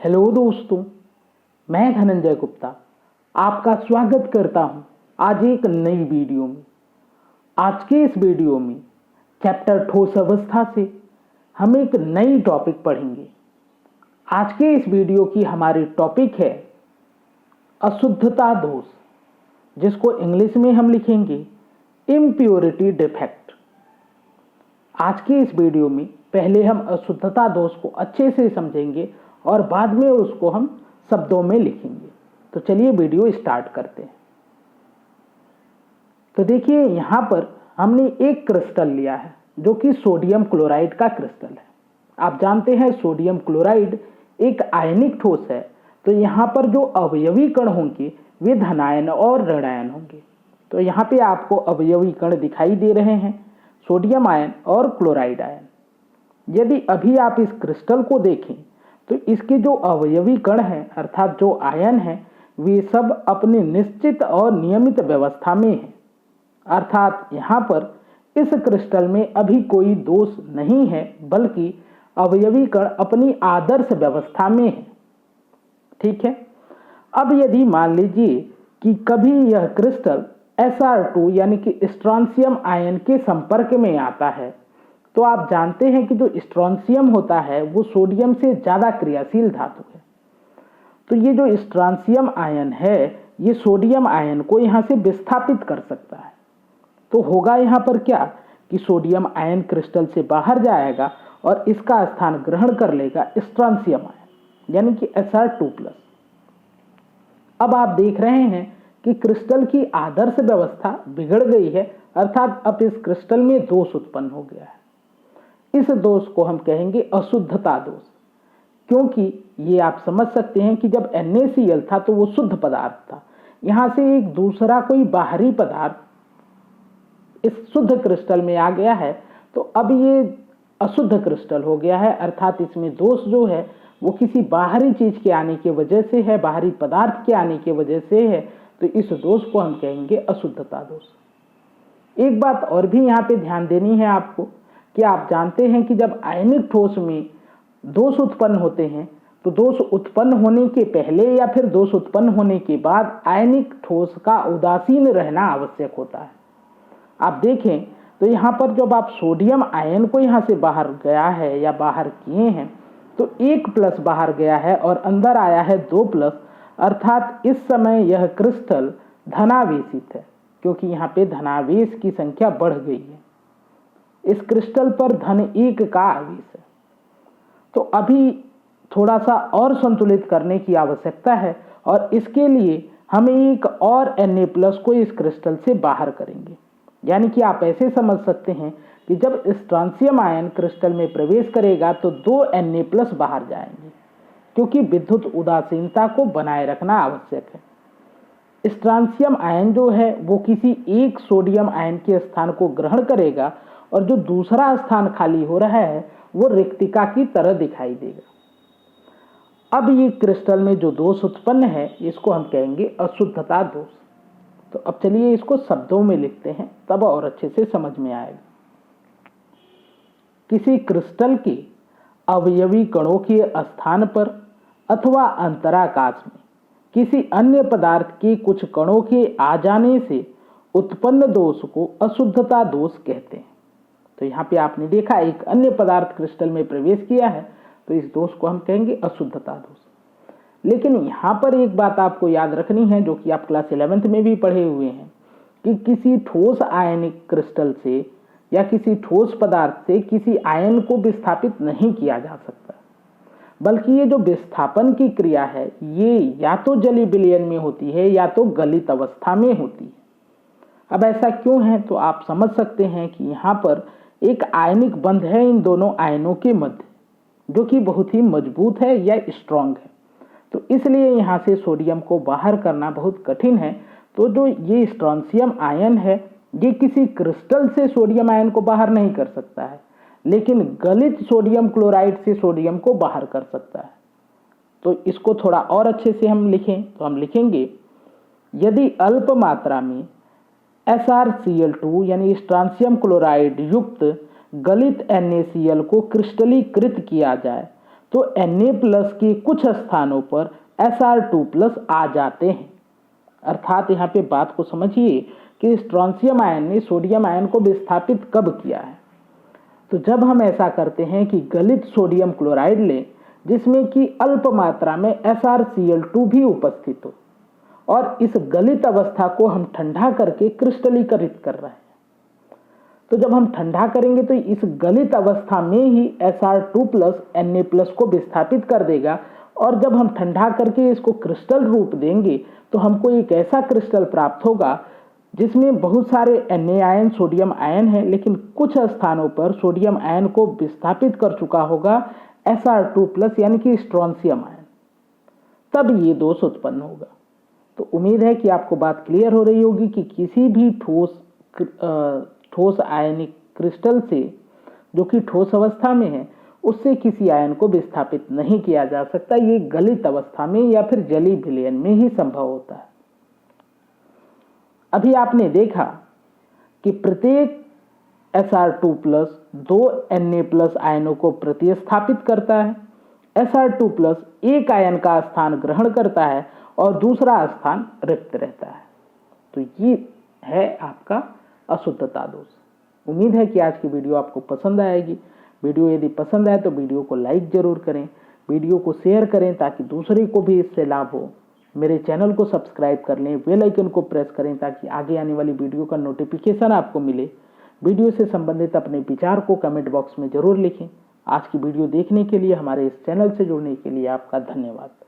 Hello दोस्तों, मैं धनंजय गुप्ता आपका स्वागत करता हूं आज एक नई वीडियो में। आज के इस वीडियो में चैप्टर ठोस अवस्था से हम एक नई टॉपिक पढ़ेंगे। आज के इस वीडियो की हमारी टॉपिक है अशुद्धता दोष, जिसको इंग्लिश में हम लिखेंगे इम्प्योरिटी डिफेक्ट। आज के इस वीडियो में पहले हम अशुद्धता दोष को अच्छे से समझेंगे और बाद में उसको हम शब्दों में लिखेंगे। तो चलिए वीडियो स्टार्ट करते हैं। तो देखिए, यहां पर हमने एक क्रिस्टल लिया है जो कि सोडियम क्लोराइड का क्रिस्टल है। आप जानते हैं सोडियम क्लोराइड एक आयनिक ठोस है, तो यहां पर जो अवयवी कण होंगे वे धनायन और ऋणायन होंगे। तो यहां पे आपको अवयवी कण दिखाई दे रहे हैं, सोडियम आयन और क्लोराइड आयन। यदि अभी आप इस क्रिस्टल को देखें तो इसके जो अवयवी कण हैं अर्थात जो आयन हैं वे सब अपने निश्चित और नियमित व्यवस्था में हैं। अर्थात यहाँ पर इस क्रिस्टल में अभी कोई दोष नहीं है, बल्कि अवयवी कण अपनी आदर्श व्यवस्था में है। ठीक है। अब यदि मान लीजिए कि कभी यह क्रिस्टल Sr2 यानी कि स्ट्रोंशियम आयन के संपर्क में आता है, तो आप जानते हैं कि जो स्ट्रोंशियम होता है वो सोडियम से ज़्यादा क्रियाशील धातु है। तो ये जो स्ट्रोंशियम आयन है ये सोडियम आयन को यहाँ से विस्थापित कर सकता है। तो होगा यहाँ पर क्या कि सोडियम आयन क्रिस्टल से बाहर जाएगा और इसका स्थान ग्रहण कर लेगा स्ट्रोंशियम आयन यानी कि Sr2+। अब आप देख रहे हैं कि क्रिस्टल की आदर्श व्यवस्था बिगड़ गई है, अर्थात अब इस क्रिस्टल में दोष उत्पन्न हो गया है। इस दोष को हम कहेंगे अशुद्धता दोष, क्योंकि ये आप समझ सकते हैं कि जब NaCl था तो वो शुद्ध पदार्थ था। यहां से एक दूसरा कोई बाहरी पदार्थ इस शुद्ध क्रिस्टल में आ गया है, तो अब ये अशुद्ध क्रिस्टल हो गया है। अर्थात इसमें दोष जो है वो किसी बाहरी चीज के आने की वजह से है, बाहरी पदार्थ के आने की वजह से है। तो इस दोष को हम कहेंगे अशुद्धता दोष। एक बात और भी यहाँ पे ध्यान देनी है आपको कि आप जानते हैं कि जब आयनिक ठोस में दोष उत्पन्न होते हैं तो दोष उत्पन्न होने के पहले या फिर दोष उत्पन्न होने के बाद आयनिक ठोस का उदासीन रहना आवश्यक होता है। आप देखें तो यहाँ पर जब आप सोडियम आयन को यहाँ से बाहर गया है या बाहर किए हैं तो 1+ बाहर गया है और अंदर आया है 2+, अर्थात इस समय यह क्रिस्टल धनावेशित है, क्योंकि यहाँ पे धनावेश की संख्या बढ़ गई है। इस क्रिस्टल पर धन 1 का आवेश है। तो अभी थोड़ा सा और संतुलित करने की आवश्यकता है और इसके लिए हम एक और Na+ को इस क्रिस्टल से बाहर करेंगे। यानी कि आप ऐसे समझ सकते हैं कि जब स्ट्रोंशियम आयन क्रिस्टल में प्रवेश करेगा तो 2 Na+ बाहर जाएंगे, क्योंकि विद्युत उदासीनता को बनाए रखना आवश्यक है। स्ट्रोंशियम आयन जो है वो किसी एक सोडियम आयन के स्थान को ग्रहण करेगा और जो दूसरा स्थान खाली हो रहा है वो रिक्तिका की तरह दिखाई देगा। अब ये क्रिस्टल में जो दोष उत्पन्न है इसको हम कहेंगे अशुद्धता दोष। तो अब चलिए इसको शब्दों में लिखते हैं, तब और अच्छे से समझ में आएगा। किसी क्रिस्टल के अवयवी कणों के स्थान पर अथवा अंतराकाश में किसी अन्य पदार्थ के कुछ कणों के आ जाने से उत्पन्न दोष को अशुद्धता दोष कहते हैं। तो यहाँ पे आपने देखा एक अन्य पदार्थ क्रिस्टल में प्रवेश किया है, तो इस दोष को हम कहेंगे अशुद्धता दोष। लेकिन यहाँ पर एक बात आपको याद रखनी है, जो कि आप क्लास 11th में भी पढ़े हुए हैं, कि किसी ठोस आयनिक क्रिस्टल से या किसी ठोस पदार्थ से किसी आयन को विस्थापित नहीं किया जा सकता, बल्कि ये जो विस्थापन की क्रिया है ये या तो जलीय विलयन में होती है या तो गलित अवस्था में होती है। अब ऐसा क्यों है, तो आप समझ सकते हैं कि यहाँ पर एक आयनिक बंध है इन दोनों आयनों के मध्य, जो कि बहुत ही मजबूत है या स्ट्रॉन्ग है। तो इसलिए यहाँ से सोडियम को बाहर करना बहुत कठिन है। तो जो ये स्ट्रोंशियम आयन है ये किसी क्रिस्टल से सोडियम आयन को बाहर नहीं कर सकता है, लेकिन गलित सोडियम क्लोराइड से सोडियम को बाहर कर सकता है। तो इसको थोड़ा और अच्छे से हम लिखें तो हम लिखेंगे, यदि अल्प मात्रा में SrCl2 यानी स्ट्रोंशियम क्लोराइड युक्त गलित NaCl को क्रिस्टलीकृत किया जाए तो Na+ के कुछ स्थानों पर Sr2+ आ जाते हैं। अर्थात यहाँ पे बात को समझिए कि स्ट्रोंशियम आयन ने सोडियम आयन को विस्थापित कब किया है। तो जब हम ऐसा करते हैं कि गलित सोडियम क्लोराइड लें जिसमें कि अल्प मात्रा में SrCl2 भी उपस्थित हो, और इस गलित अवस्था को हम ठंडा करके क्रिस्टलीकृत कर रहे हैं। तो जब हम ठंडा करेंगे तो इस गलित अवस्था में ही Sr2+ Na+ को विस्थापित कर देगा, और जब हम ठंडा करके इसको क्रिस्टल रूप देंगे तो हमको एक ऐसा क्रिस्टल प्राप्त होगा जिसमें बहुत सारे Na आयन सोडियम आयन है, लेकिन कुछ स्थानों पर सोडियम आयन को विस्थापित कर चुका होगा Sr2+ यानी कि स्ट्रोंशियम आयन। तब ये दोष उत्पन्न होगा। तो उम्मीद है कि आपको बात क्लियर हो रही होगी कि किसी भी ठोस आयनिक क्रिस्टल से, जो कि ठोस अवस्था में है, उससे किसी आयन को विस्थापित नहीं किया जा सकता। ये गलित अवस्था में या फिर जलीय विलयन में ही संभव होता है। अभी आपने देखा कि प्रत्येक Sr2+ 2 Na+ आयनों को प्रतिस्थापित करता है। Sr2+ एक आयन का स्थान ग्रहण करता है और दूसरा स्थान रिक्त रहता है। तो ये है आपका अशुद्धता दोष। उम्मीद है कि आज की वीडियो आपको पसंद आएगी। वीडियो यदि पसंद आए तो वीडियो को लाइक जरूर करें, वीडियो को शेयर करें ताकि दूसरे को भी इससे लाभ हो। मेरे चैनल को सब्सक्राइब कर लें, बेल आइकन को प्रेस करें ताकि आगे आने वाली वीडियो का नोटिफिकेशन आपको मिले। वीडियो से संबंधित अपने विचार को कमेंट बॉक्स में जरूर लिखें। आज की वीडियो देखने के लिए, हमारे इस चैनल से जुड़ने के लिए आपका धन्यवाद।